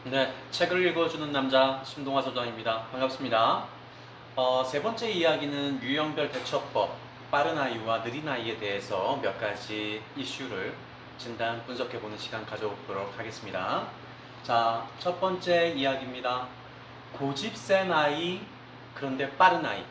네, 책을 읽어주는 남자 심동화 소장입니다. 반갑습니다. 세 번째 이야기는 유형별 대처법, 빠른 아이와 느린 아이에 대해서 몇 가지 이슈를 진단 분석해보는 시간 가져보도록 하겠습니다. 자, 첫 번째 이야기입니다. 고집 센 아이, 그런데 빠른 아이.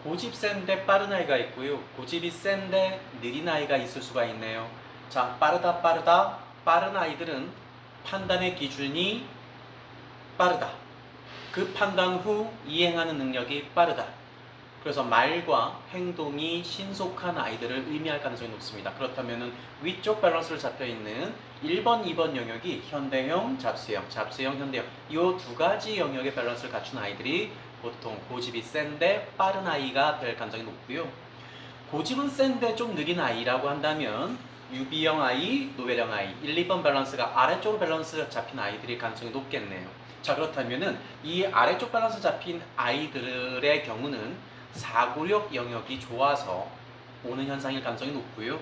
고집 센데 빠른 아이가 있고요. 고집이 센데 느린 아이가 있을 수가 있네요. 자, 빠르다. 빠른 아이들은 판단의 기준이 빠르다. 그 판단 후 이행하는 능력이 빠르다. 그래서 말과 행동이 신속한 아이들을 의미할 가능성이 높습니다. 그렇다면 위쪽 밸런스를 잡혀 있는 1번, 2번 영역이 현대형, 잡스형, 현대형 이 두 가지 영역의 밸런스를 갖춘 아이들이 보통 고집이 센데 빠른 아이가 될 가능성이 높고요. 고집은 센데 좀 느린 아이라고 한다면 유비형 아이, 노벨형 아이 1, 2번 밸런스가 아래쪽으로 밸런스 잡힌 아이들이 가능성이 높겠네요. 자, 그렇다면은 이 아래쪽 밸런스 잡힌 아이들의 경우는 사고력 영역이 좋아서 오는 현상일 가능성이 높고요.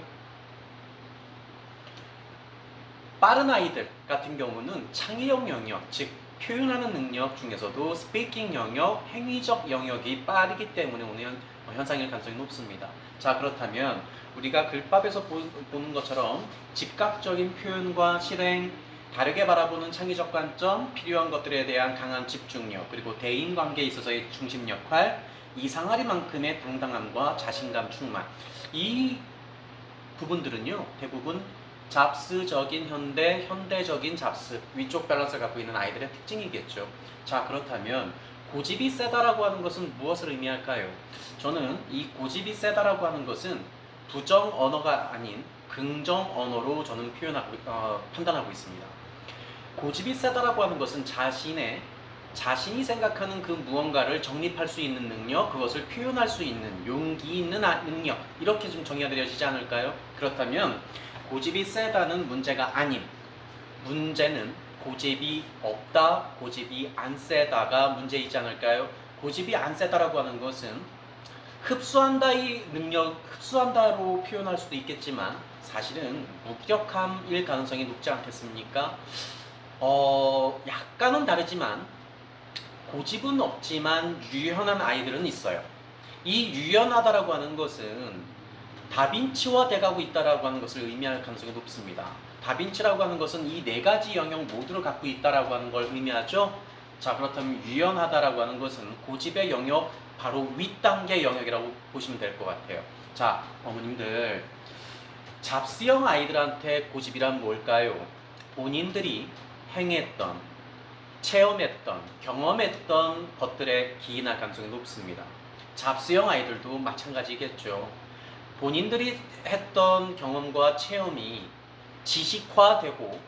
빠른 아이들 같은 경우는 창의력 영역, 즉 표현하는 능력 중에서도 스피킹 영역, 행위적 영역이 빠르기 때문에 오는 현상일 가능성이 높습니다. 자, 그렇다면 우리가 글밥에서 보는 것처럼 즉각적인 표현과 실행, 다르게 바라보는 창의적 관점, 필요한 것들에 대한 강한 집중력, 그리고 대인관계에 있어서의 중심 역할, 이상하리만큼의 당당함과 자신감 충만. 이 부분들은요, 대부분 잡스적인 현대적인 잡스, 위쪽 밸런스를 갖고 있는 아이들의 특징이겠죠. 자, 그렇다면 고집이 세다라고 하는 것은 무엇을 의미할까요? 저는 이 고집이 세다라고 하는 것은 부정 언어가 아닌 긍정 언어로 저는 판단하고 있습니다. 고집이 세다라고 하는 것은 자신이 생각하는 그 무언가를 정립할 수 있는 능력, 그것을 표현할 수 있는 용기 있는 능력, 이렇게 좀 정의가 되어지지 않을까요? 그렇다면 고집이 세다는 문제가 아닌, 문제는 고집이 없다, 고집이 안 세다가 문제이지 않을까요? 고집이 안 세다라고 하는 것은 흡수한다의 능력, 흡수한다로 표현할 수도 있겠지만 사실은 무기력함일 가능성이 높지 않겠습니까? 약간은 다르지만 고집은 없지만 유연한 아이들은 있어요. 이 유연하다라고 하는 것은 다빈치화 돼가고 있다라고 하는 것을 의미할 가능성이 높습니다. 다빈치라고 하는 것은 이 네 가지 영역 모두를 갖고 있다라고 하는 걸 의미하죠. 자, 그렇다면 유연하다라고 하는 것은 고집의 영역, 바로 윗단계 영역이라고 보시면 될 것 같아요. 자, 어머님들, 잡스형 아이들한테 고집이란 뭘까요? 본인들이 행했던, 체험했던, 경험했던 것들에 기인할 가능성이 높습니다. 잡스형 아이들도 마찬가지겠죠. 본인들이 했던 경험과 체험이 지식화되고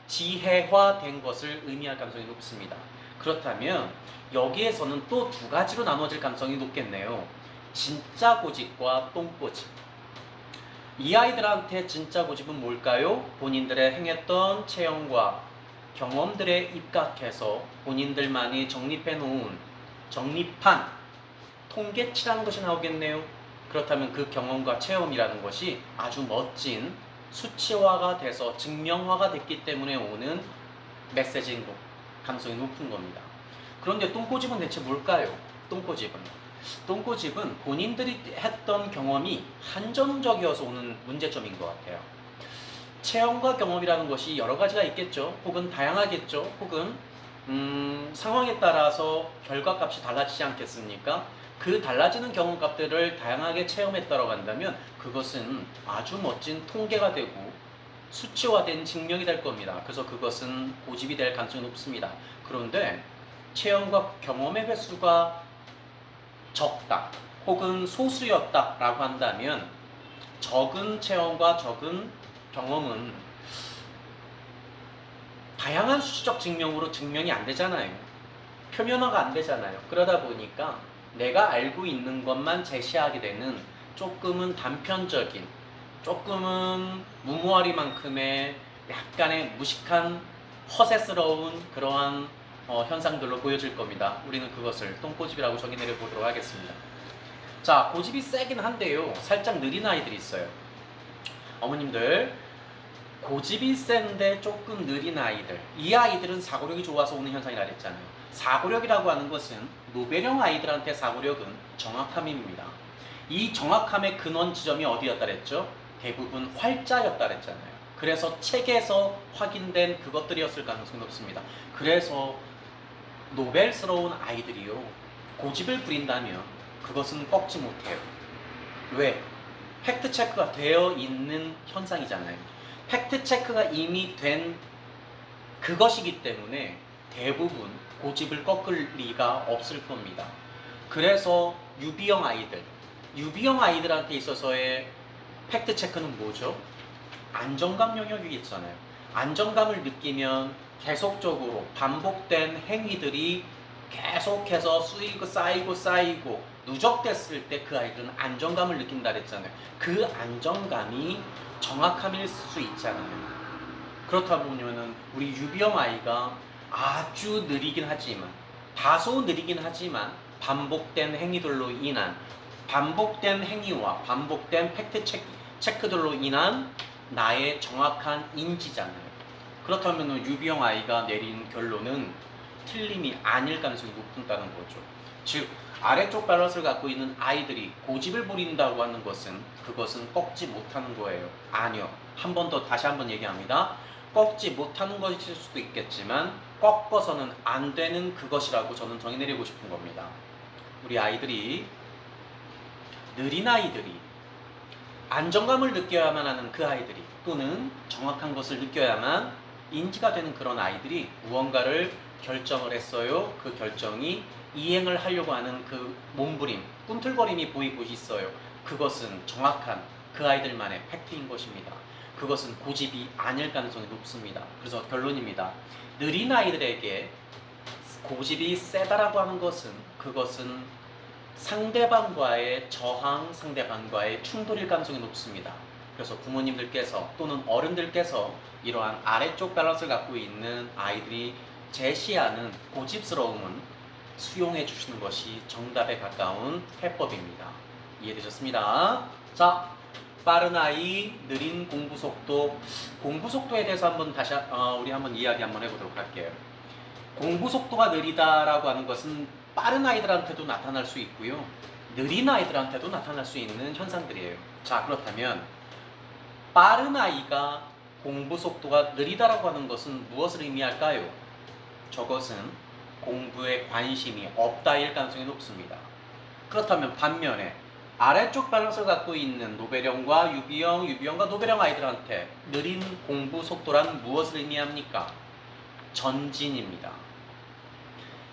지혜화된 것을 의미할 가능성이 높습니다. 그렇다면 여기에서는 또 두 가지로 나눠질 가능성이 높겠네요. 진짜 고집과 똥고집. 이 아이들한테 진짜 고집은 뭘까요? 본인들의 행했던 체험과 경험들에 입각해서 본인들만이 정립한 통계치라는 것이 나오겠네요. 그렇다면 그 경험과 체험이라는 것이 아주 멋진 수치화가 돼서 증명화가 됐기 때문에 오는 메시지인 가능성이 높은 겁니다. 그런데 똥꼬집은 대체 뭘까요? 똥꼬집은 본인들이 했던 경험이 한정적이어서 오는 문제점인 것 같아요. 체험과 경험이라는 것이 여러 가지가 있겠죠. 혹은 다양하겠죠. 혹은 상황에 따라서 결과값이 달라지지 않겠습니까? 그 달라지는 경험값들을 다양하게 체험했다고 한다면 그것은 아주 멋진 통계가 되고 수치화된 증명이 될 겁니다. 그래서 그것은 고집이 될 가능성이 높습니다. 그런데 체험과 경험의 횟수가 적다 혹은 소수였다라고 한다면 적은 체험과 적은 경험은 다양한 수치적 증명으로 증명이 안 되잖아요. 표면화가 안 되잖아요. 그러다 보니까 내가 알고 있는 것만 제시하게 되는 조금은 단편적인, 조금은 무모하리만큼의 약간의 무식한 허세스러운 그러한 현상들로 보여질 겁니다. 우리는 그것을 똥꼬집이라고 정의 내려보도록 하겠습니다. 자, 고집이 세긴 한데요. 살짝 느린 아이들이 있어요. 어머님들, 고집이 센데 조금 느린 아이들, 이 아이들은 사고력이 좋아서 오는 현상이라 그랬잖아요. 사고력이라고 하는 것은 노벨형 아이들한테 사고력은 정확함입니다. 이 정확함의 근원 지점이 어디였다 그랬죠? 대부분 활자였다 그랬잖아요. 그래서 책에서 확인된 그것들이었을 가능성이 높습니다. 그래서 노벨스러운 아이들이요, 고집을 부린다면 그것은 꺾지 못해요. 왜? 팩트 체크가 되어 있는 현상이잖아요. 팩트 체크가 이미 된 그것이기 때문에 대부분 고집을 꺾을 리가 없을 겁니다. 그래서 유비형 아이들한테 있어서의 팩트 체크는 뭐죠? 안정감 영역이 있잖아요. 안정감을 느끼면 계속적으로 반복된 행위들이 계속해서 쌓이고 누적됐을 때 그 아이들은 안정감을 느낀다 그랬잖아요. 그 안정감이 정확함일 수 있잖아요. 그렇다 보면은 우리 유비형 아이가 아주 느리긴 하지만, 다소 느리긴 하지만 반복된 행위들로 인한, 반복된 행위와 반복된 팩트 체크들로 인한 나의 정확한 인지잖아요. 그렇다면 유비형 아이가 내린 결론은 틀림이 아닐 가능성이 높다는 거죠. 즉, 아래쪽 밸런스를 갖고 있는 아이들이 고집을 부린다고 하는 것은 그것은 꺾지 못하는 거예요. 아니요. 한 번 더 다시 한번 얘기합니다. 꺾지 못하는 것일 수도 있겠지만 꺾어서는 안 되는 그것이라고 저는 정의 내리고 싶은 겁니다. 우리 아이들이, 느린 아이들이, 안정감을 느껴야만 하는 그 아이들이, 또는 정확한 것을 느껴야만 인지가 되는 그런 아이들이 무언가를 결정을 했어요. 그 결정이 이행을 하려고 하는 그 몸부림, 꿈틀거림이 보이고 있어요. 그것은 정확한 그 아이들만의 팩트인 것입니다. 그것은 고집이 아닐 가능성이 높습니다. 그래서 결론입니다. 느린 아이들에게 고집이 세다라고 하는 것은 그것은 상대방과의 저항, 상대방과의 충돌일 가능성이 높습니다. 그래서 부모님들께서 또는 어른들께서 이러한 아래쪽 밸런스를 갖고 있는 아이들이 제시하는 고집스러움은 수용해 주시는 것이 정답에 가까운 해법입니다. 이해되셨습니다? 자, 빠른 아이, 느린 공부 속도. 공부 속도에 대해서 한번 다시 우리 한번 이야기 한번 해보도록 할게요. 공부 속도가 느리다라고 하는 것은 빠른 아이들한테도 나타날 수 있고요, 느린 아이들한테도 나타날 수 있는 현상들이에요. 자, 그렇다면 빠른 아이가 공부 속도가 느리다라고 하는 것은 무엇을 의미할까요? 저것은 공부에 관심이 없다일 가능성이 높습니다. 그렇다면 반면에 아래쪽 밸런스를 갖고 있는 노벨형과 유비형과 노벨형 아이들한테 느린 공부 속도란 무엇을 의미합니까? 전진입니다.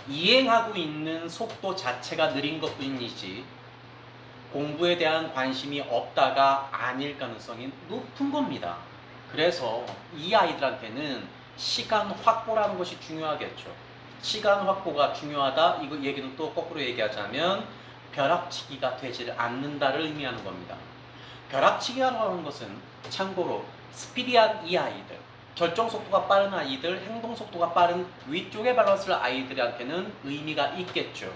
이행하고 있는 속도 자체가 느린 것뿐이지 공부에 대한 관심이 없다가 아닐 가능성이 높은 겁니다. 그래서 이 아이들한테는 시간 확보라는 것이 중요하겠죠. 시간 확보가 중요하다, 이거 얘기는 또 거꾸로 얘기하자면 벼락치기가 되지 않는다를 의미하는 겁니다. 벼락치기라고 하는 것은 참고로 스피디한 이 아이들, 결정 속도가 빠른 아이들, 행동 속도가 빠른 위쪽의 밸런스를 아이들한테는 의미가 있겠죠.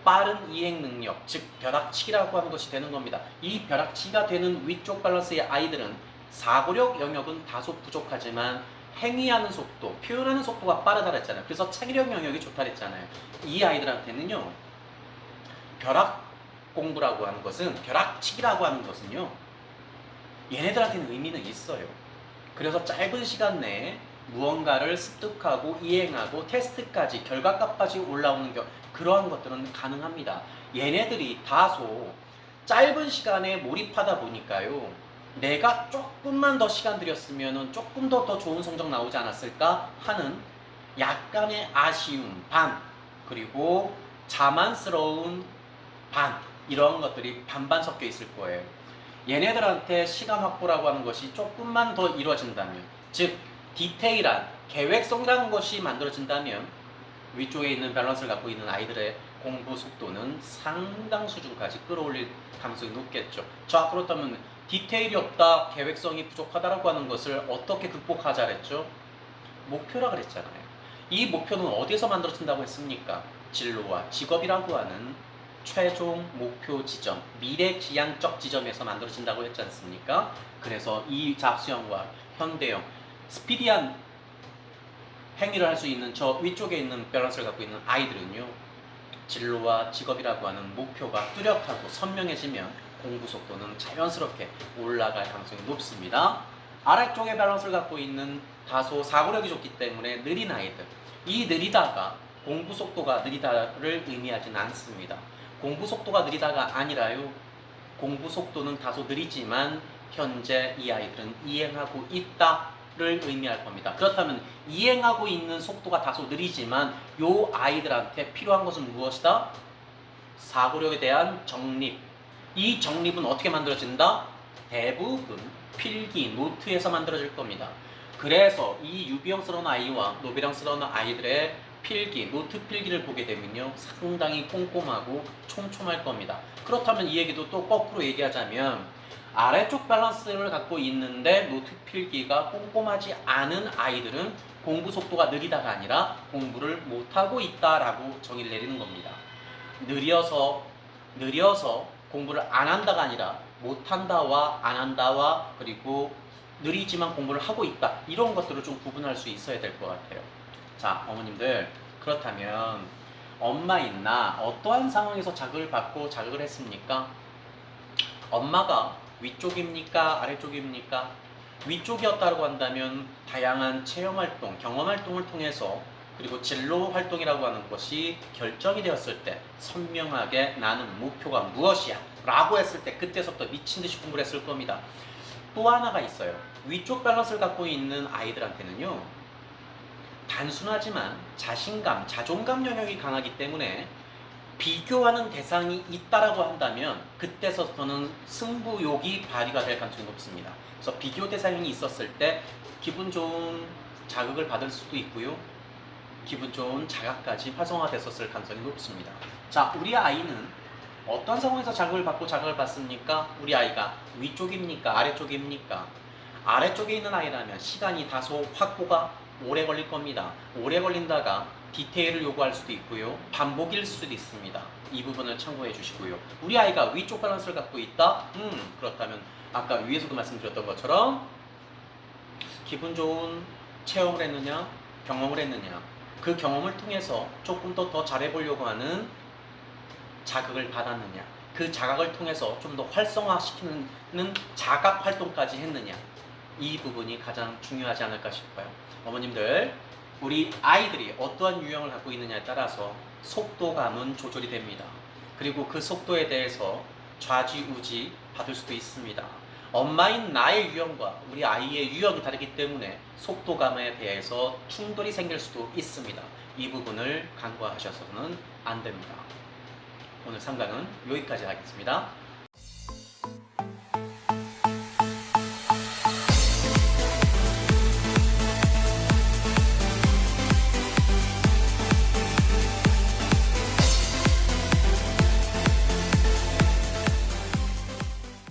빠른 이행 능력, 즉 벼락치기라고 하는 것이 되는 겁니다. 이 벼락치기가 되는 위쪽 밸런스의 아이들은 사고력 영역은 다소 부족하지만 행위하는 속도, 표현하는 속도가 빠르다 그랬잖아요. 그래서 창의력 영역이 좋다 그랬잖아요. 이 아이들한테는요, 벼락 공부라고 하는 것은, 벼락치기라고 하는 것은요, 얘네들한테는 의미는 있어요. 그래서 짧은 시간 내에 무언가를 습득하고 이행하고 테스트까지, 결과값까지 올라오는 그러한 것들은 가능합니다. 얘네들이 다소 짧은 시간에 몰입하다 보니까요, 내가 조금만 더 시간 들였으면 조금 더 좋은 성적 나오지 않았을까 하는 약간의 아쉬움 반, 그리고 자만스러운 반, 이런 것들이 반반 섞여 있을 거예요. 얘네들한테 시간 확보라고 하는 것이 조금만 더 이루어진다면, 즉 디테일한 계획성이라는 것이 만들어진다면 위쪽에 있는 밸런스를 갖고 있는 아이들의 공부 속도는 상당 수준까지 끌어올릴 가능성이 높겠죠. 자, 그렇다면 디테일이 없다, 계획성이 부족하다라고 하는 것을 어떻게 극복하자 그랬죠? 목표라 그랬잖아요. 이 목표는 어디에서 만들어진다고 했습니까? 진로와 직업이라고 하는 최종 목표 지점, 미래 지향적 지점에서 만들어진다고 했지 않습니까? 그래서 이 잡수형과 현대형, 스피디한 행위를 할 수 있는 저 위쪽에 있는 밸런스를 갖고 있는 아이들은요, 진로와 직업이라고 하는 목표가 뚜렷하고 선명해지면 공부 속도는 자연스럽게 올라갈 가능성이 높습니다. 아래쪽에 밸런스를 갖고 있는 다소 사고력이 좋기 때문에 느린 아이들, 이 느리다가 공부 속도가 느리다를 의미하지는 않습니다. 공부 속도가 느리다가 아니라요, 공부 속도는 다소 느리지만 현재 이 아이들은 이행하고 있다를 의미할 겁니다. 그렇다면 이행하고 있는 속도가 다소 느리지만 이 아이들한테 필요한 것은 무엇이다? 사고력에 대한 정립. 이 정립은 어떻게 만들어진다? 대부분 필기, 노트에서 만들어질 겁니다. 그래서 이 유비형스러운 아이와 노비형스러운 아이들의 필기, 노트 필기를 보게 되면요, 상당히 꼼꼼하고 촘촘할 겁니다. 그렇다면 이 얘기도 또 거꾸로 얘기하자면 아래쪽 밸런스를 갖고 있는데 노트 필기가 꼼꼼하지 않은 아이들은 공부 속도가 느리다가 아니라 공부를 못하고 있다라고 정의를 내리는 겁니다. 느려서 공부를 안 한다가 아니라 못한다와 안 한다와 그리고 느리지만 공부를 하고 있다, 이런 것들을 좀 구분할 수 있어야 될 것 같아요. 자, 어머님들, 그렇다면 엄마인 나 어떠한 상황에서 자극을 받고 자극을 했습니까? 엄마가 위쪽입니까? 아래쪽입니까? 위쪽이었다고 한다면 다양한 체험활동, 경험활동을 통해서 그리고 진로 활동이라고 하는 것이 결정이 되었을 때 선명하게 나는 목표가 무엇이야 라고 했을 때 그때서부터 미친듯이 공부를 했을 겁니다. 또 하나가 있어요. 위쪽 밸런스를 갖고 있는 아이들한테는요, 단순하지만 자신감, 자존감 영역이 강하기 때문에 비교하는 대상이 있다라고 한다면 그때서부터는 승부욕이 발휘가 될 가능성이 높습니다. 그래서 비교 대상이 있었을 때 기분 좋은 자극을 받을 수도 있고요, 기분 좋은 자각까지 활성화됐었을 가능성이 높습니다. 자, 우리 아이는 어떤 상황에서 자극을 받고 자극을 받습니까? 우리 아이가 위쪽입니까? 아래쪽입니까? 아래쪽에 있는 아이라면 시간이 다소 확보가 오래 걸릴 겁니다. 오래 걸린다가 디테일을 요구할 수도 있고요, 반복일 수도 있습니다. 이 부분을 참고해 주시고요. 우리 아이가 위쪽 밸런스를 갖고 있다? 그렇다면 아까 위에서도 말씀드렸던 것처럼 기분 좋은 체험을 했느냐, 경험을 했느냐, 그 경험을 통해서 조금 더 잘해보려고 하는 자극을 받았느냐, 그 자각을 통해서 좀 더 활성화시키는 자각 활동까지 했느냐, 이 부분이 가장 중요하지 않을까 싶어요. 어머님들, 우리 아이들이 어떠한 유형을 갖고 있느냐에 따라서 속도감은 조절이 됩니다. 그리고 그 속도에 대해서 좌지우지 받을 수도 있습니다. 엄마인 나의 유형과 우리 아이의 유형이 다르기 때문에 속도감에 대해서 충돌이 생길 수도 있습니다. 이 부분을 간과하셔서는 안 됩니다. 오늘 상담은 여기까지 하겠습니다.